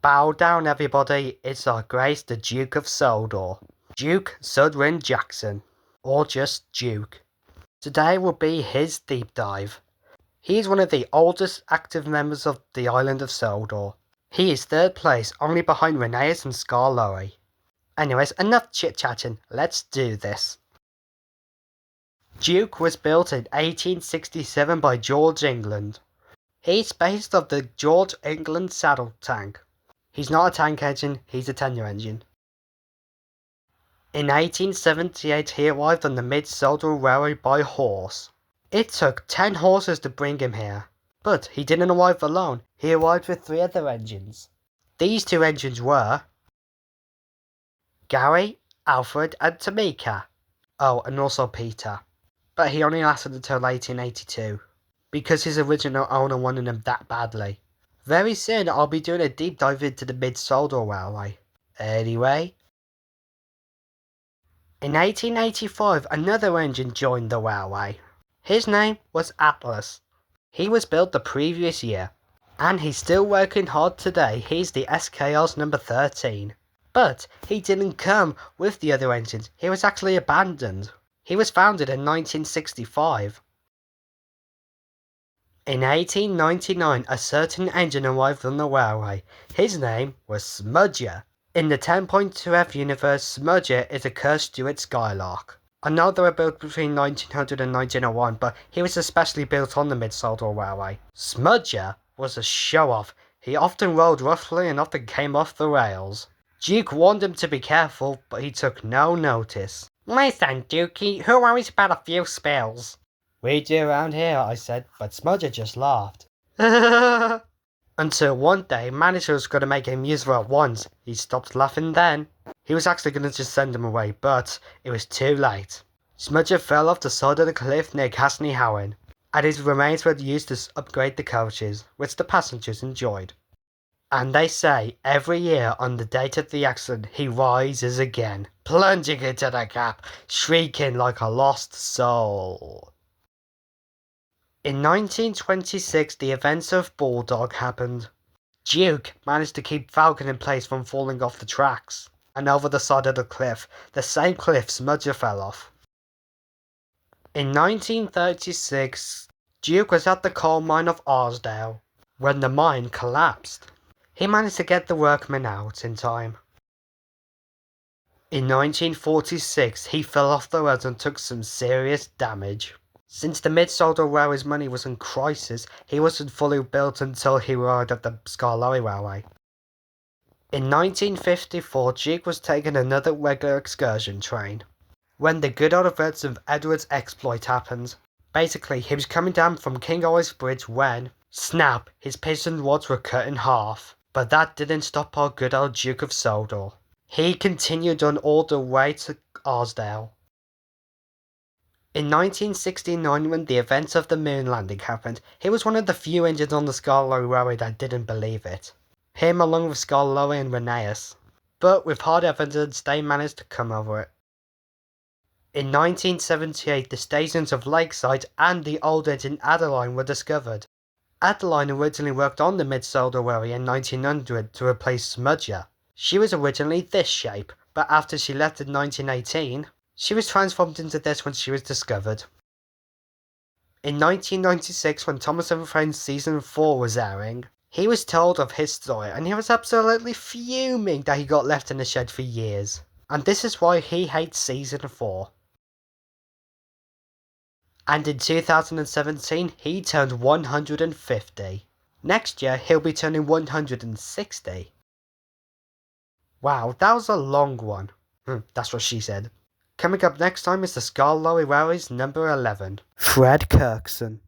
Bow down everybody, it's our Grace the Duke of Sodor. Duke Sudrin Jackson. Or just Duke. Today will be his deep dive. He is one of the oldest active members of the island of Sodor. He is third place, only behind Rheneas and Skarloey. Anyways, enough chit-chatting, let's do this. Duke was built in 1867 by George England. He's based off the George England saddle tank. He's not a tank engine, he's a tender engine. In 1878 he arrived on the Mid-Sodor Railway by horse. It took 10 horses to bring him here. But he didn't arrive alone, he arrived with 3 other engines. These 2 engines were Gary, Alfred and Tamika. Oh, and also Peter. But he only lasted until 1882, because his original owner wanted him that badly. Very soon I'll be doing a deep dive into the Mid-Sodor Railway. Anyway, in 1885 another engine joined the railway. His name was Atlas. He was built the previous year, and he's still working hard today. He's the SKR's number 13. But he didn't come with the other engines, he was actually abandoned. He was founded in 1965. In 1899 a certain engine arrived on the railway. His name was Smudger. In the 10.2F universe, Smudger is a cursed Stuart Skylark. I know they were built between 1900 and 1901, but he was especially built on the Mid-Sodor Railway. Smudger was a show-off. He often rode roughly and often came off the rails. Duke warned him to be careful, but he took no notice. "Listen, Dukey, who worries about a few spills?" "We do around here," I said, but Smudger just laughed. Until one day, manager was going to make him use it at once. He stopped laughing then. He was actually going to just send him away, but it was too late. Smudger fell off the side of the cliff near Casney-Howen, and his remains were used to upgrade the coaches, which the passengers enjoyed. And they say, every year on the date of the accident, he rises again, plunging into the gap, shrieking like a lost soul. In 1926, the events of Bulldog happened. Duke managed to keep Falcon in place from falling off the tracks and over the side of the cliff, the same cliff Smudger fell off. In 1936, Duke was at the coal mine of Arsdale when the mine collapsed. He managed to get the workmen out in time. In 1946, he fell off the road and took some serious damage. Since the Mid-Sodor Railway's money was in crisis, he wasn't fully built until he arrived at the Skarloey Railway. In 1954, Duke was taking another regular excursion train when the good old events of Edward's exploit happened. Basically, he was coming down from King Always Bridge when, snap, his piston rods were cut in half. But that didn't stop our good old Duke of Sodor. He continued on all the way to Arsdale. In 1969, when the events of the moon landing happened, he was one of the few engines on the Skarloey Railway that didn't believe it. Him along with Skarloey and Rheneas. But with hard evidence, they managed to come over it. In 1978, the stations of Lakeside and the old engine Adeline were discovered. Adeline originally worked on the Mid-Sodor Railway in 1900 to replace Smudger. She was originally this shape, but after she left in 1918, she was transformed into this when she was discovered. In 1996, when Thomas and Friends Season 4 was airing, he was told of his story and he was absolutely fuming that he got left in the shed for years. And this is why he hates Season 4. And in 2017, he turned 150. Next year, he'll be turning 160. Wow, that was a long one. That's what she said. Coming up next time is the Skarloey Railway's number 11, Fred Kirkson.